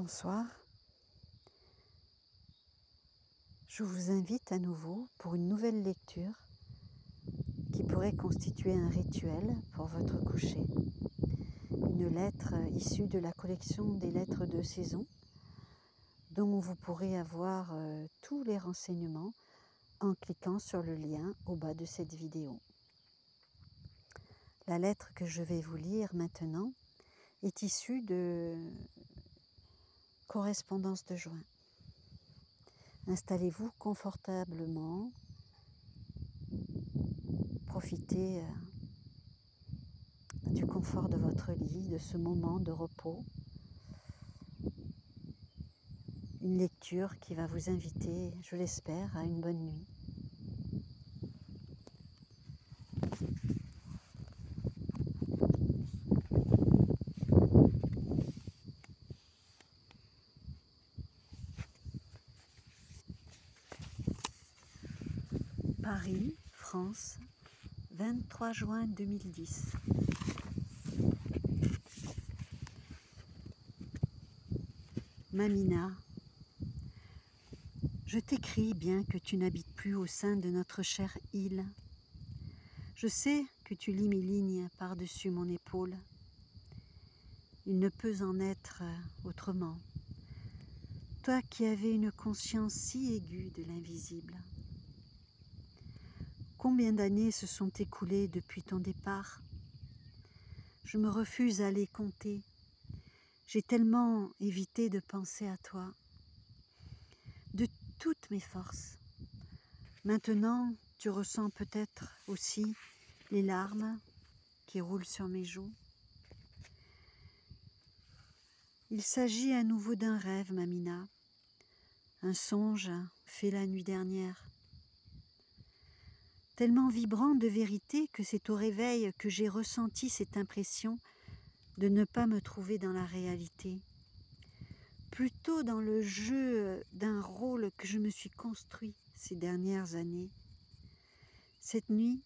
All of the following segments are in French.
Bonsoir, je vous invite à nouveau pour une nouvelle lecture qui pourrait constituer un rituel pour votre coucher. Une lettre issue de la collection des lettres de saison dont vous pourrez avoir tous les renseignements en cliquant sur le lien au bas de cette vidéo. La lettre que je vais vous lire maintenant est issue de correspondance de juin. Installez-vous confortablement, profitez du confort de votre lit, de ce moment de repos. Une lecture qui va vous inviter, je l'espère, à une bonne nuit. Paris, France, 23 juin 2010. Mamina, je t'écris bien que tu n'habites plus au sein de notre chère île. Je sais que tu lis mes lignes par-dessus mon épaule. Il ne peut en être autrement. Toi qui avais une conscience si aiguë de l'invisible. Combien d'années se sont écoulées depuis ton départ? Je me refuse à les compter. J'ai tellement évité de penser à toi. De toutes mes forces. Maintenant, tu ressens peut-être aussi les larmes qui roulent sur mes joues. Il s'agit à nouveau d'un rêve, Mamina. Un songe fait la nuit dernière. Tellement vibrant de vérité que c'est au réveil que j'ai ressenti cette impression de ne pas me trouver dans la réalité, plutôt dans le jeu d'un rôle que je me suis construit ces dernières années. Cette nuit,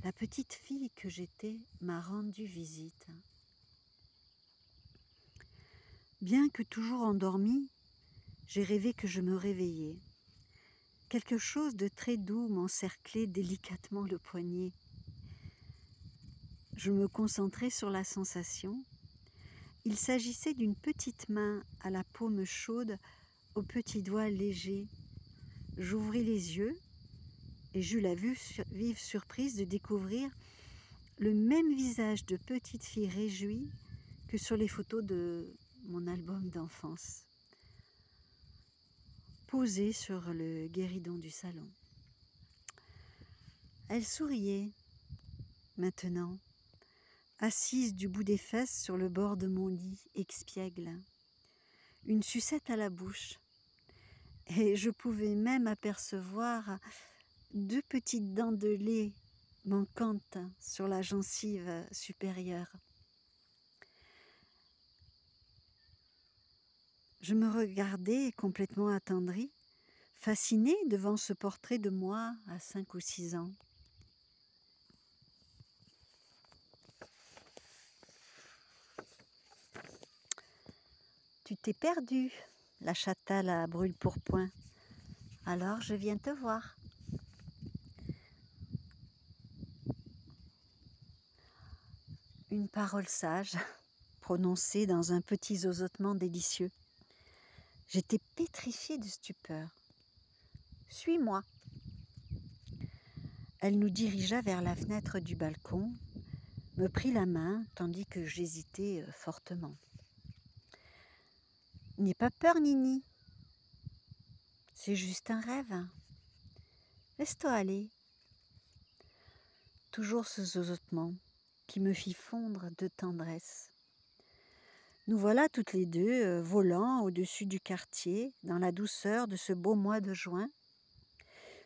la petite fille que j'étais m'a rendu visite. Bien que toujours endormie, j'ai rêvé que je me réveillais. Quelque chose de très doux m'encerclait délicatement le poignet. Je me concentrais sur la sensation. Il s'agissait d'une petite main à la paume chaude, aux petits doigts légers. J'ouvris les yeux et j'eus la vive surprise de découvrir le même visage de petite fille réjouie que sur les photos de mon album d'enfance, posée sur le guéridon du salon. Elle souriait, maintenant, assise du bout des fesses sur le bord de mon lit expiègle, une sucette à la bouche, et je pouvais même apercevoir 2 petites dents de lait manquantes sur la gencive supérieure. Je me regardais complètement attendrie, fascinée devant ce portrait de moi à 5 ou 6 ans. Tu t'es perdue, la Châtale à brûle-pourpoint. Alors je viens te voir. Une parole sage, prononcée dans un petit zozotement délicieux. J'étais pétrifiée de stupeur. « Suis-moi !» Elle nous dirigea vers la fenêtre du balcon, me prit la main tandis que j'hésitais fortement. « N'aie pas peur, Nini. C'est juste un rêve. Laisse-toi aller. » Toujours ce zozotement qui me fit fondre de tendresse. Nous voilà toutes les deux volant au-dessus du quartier dans la douceur de ce beau mois de juin.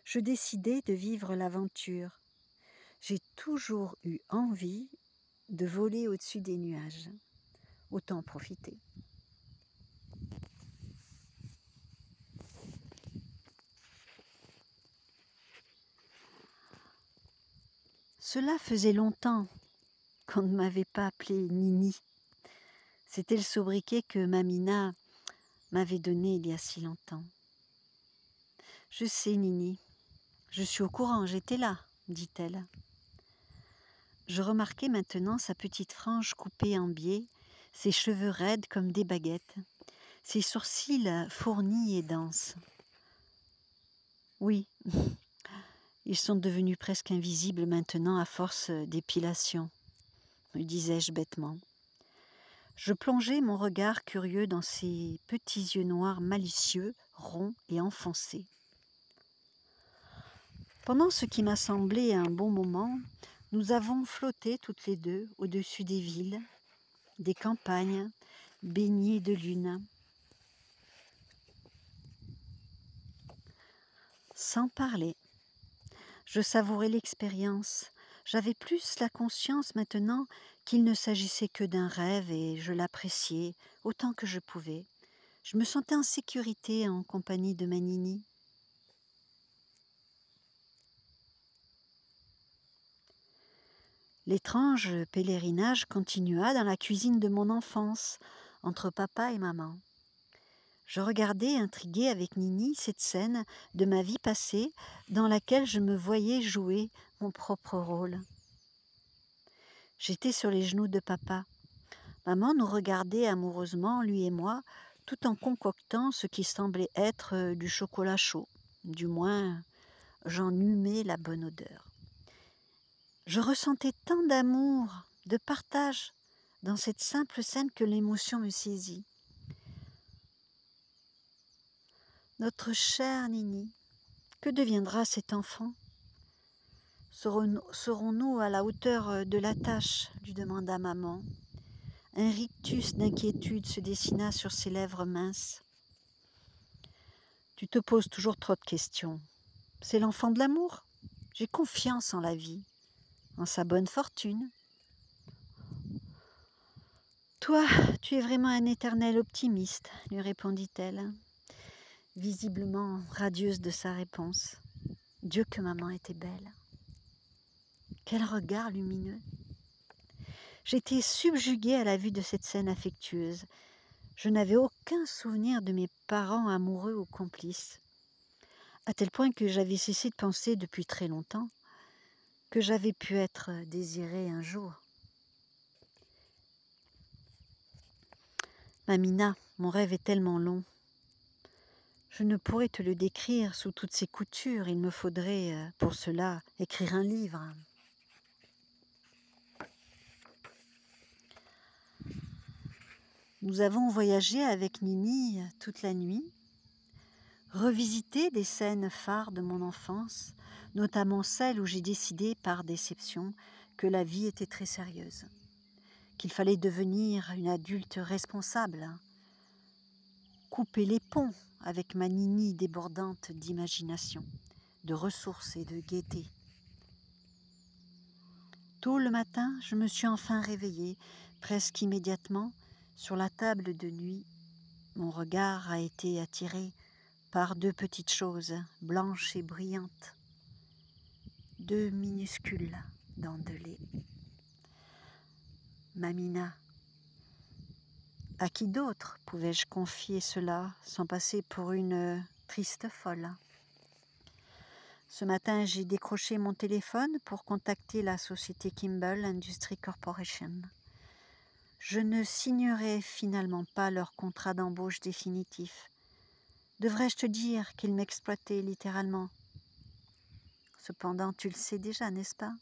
Je décidai de vivre l'aventure. J'ai toujours eu envie de voler au-dessus des nuages. Autant en profiter. Cela faisait longtemps qu'on ne m'avait pas appelée Nini. C'était le sobriquet que Mamina m'avait donné il y a si longtemps. Je sais, Nini, je suis au courant, j'étais là, dit-elle. Je remarquais maintenant sa petite frange coupée en biais, ses cheveux raides comme des baguettes, ses sourcils fournis et denses. Oui, ils sont devenus presque invisibles maintenant à force d'épilation, me disais-je bêtement. Je plongeais mon regard curieux dans ses petits yeux noirs malicieux, ronds et enfoncés. Pendant ce qui m'a semblé un bon moment, nous avons flotté toutes les deux au-dessus des villes, des campagnes, baignées de lune. Sans parler, je savourais l'expérience. J'avais plus la conscience maintenant qu'il ne s'agissait que d'un rêve et je l'appréciais autant que je pouvais. Je me sentais en sécurité en compagnie de ma Nini. L'étrange pèlerinage continua dans la cuisine de mon enfance, entre papa et maman. Je regardais intriguée avec Nini cette scène de ma vie passée dans laquelle je me voyais jouer mon propre rôle. J'étais sur les genoux de papa. Maman nous regardait amoureusement, lui et moi, tout en concoctant ce qui semblait être du chocolat chaud. Du moins, j'en humais la bonne odeur. Je ressentais tant d'amour, de partage dans cette simple scène que l'émotion me saisit. Notre chère Nini, que deviendra cet enfant? Serons-nous à la hauteur de la tâche? Lui demanda maman. Un rictus d'inquiétude se dessina sur ses lèvres minces. Tu te poses toujours trop de questions. C'est l'enfant de l'amour. J'ai confiance en la vie, en sa bonne fortune. Toi, tu es vraiment un éternel optimiste, lui répondit-elle, visiblement radieuse de sa réponse. Dieu que maman était belle. Quel regard lumineux. J'étais subjuguée à la vue de cette scène affectueuse. Je n'avais aucun souvenir de mes parents amoureux ou complices, à tel point que j'avais cessé de penser depuis très longtemps que j'avais pu être désirée un jour. Mamina, mon rêve est tellement long. Je ne pourrais te le décrire sous toutes ses coutures. Il me faudrait, pour cela, écrire un livre. Nous avons voyagé avec Nini toute la nuit, revisité des scènes phares de mon enfance, notamment celles où j'ai décidé par déception que la vie était très sérieuse, qu'il fallait devenir une adulte responsable, couper les ponts avec ma Nini débordante d'imagination, de ressources et de gaieté. Tôt le matin, je me suis enfin réveillée, presque immédiatement, sur la table de nuit. Mon regard a été attiré par deux petites choses, blanches et brillantes, deux minuscules dents de lait. Mamina, à qui d'autre pouvais-je confier cela sans passer pour une triste folle? Ce matin, j'ai décroché mon téléphone pour contacter la société Kimball Industries Corporation. Je ne signerai finalement pas leur contrat d'embauche définitif. Devrais-je te dire qu'ils m'exploitaient littéralement? Cependant, tu le sais déjà, n'est-ce pas?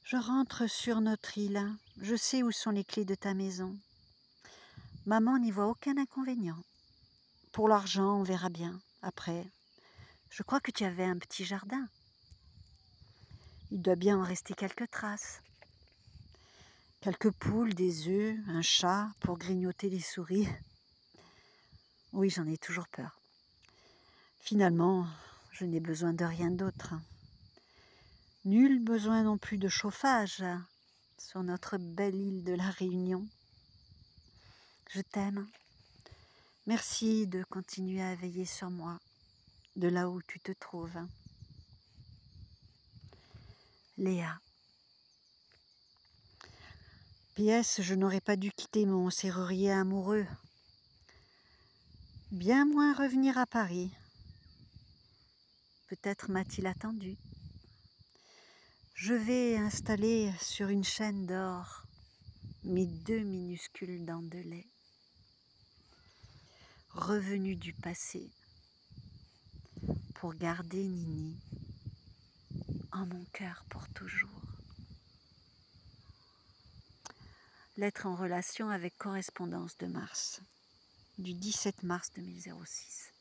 Je rentre sur notre île. Je sais où sont les clés de ta maison. Maman n'y voit aucun inconvénient. Pour l'argent, on verra bien. Après, je crois que tu avais un petit jardin. Il doit bien en rester quelques traces. Quelques poules, des œufs, un chat pour grignoter les souris. Oui, j'en ai toujours peur. Finalement, je n'ai besoin de rien d'autre. Nul besoin non plus de chauffage sur notre belle île de la Réunion. Je t'aime. Merci de continuer à veiller sur moi, de là où tu te trouves. Léa. PS, je n'aurais pas dû quitter mon serrurier amoureux bien moins revenir à Paris. Peut-être m'a-t-il attendu. Je vais installer sur une chaîne d'or mes 2 minuscules dents de lait, revenues du passé, pour garder Nini en mon cœur pour toujours. Lettre en relation avec correspondance de mars, du 17 mars 2006.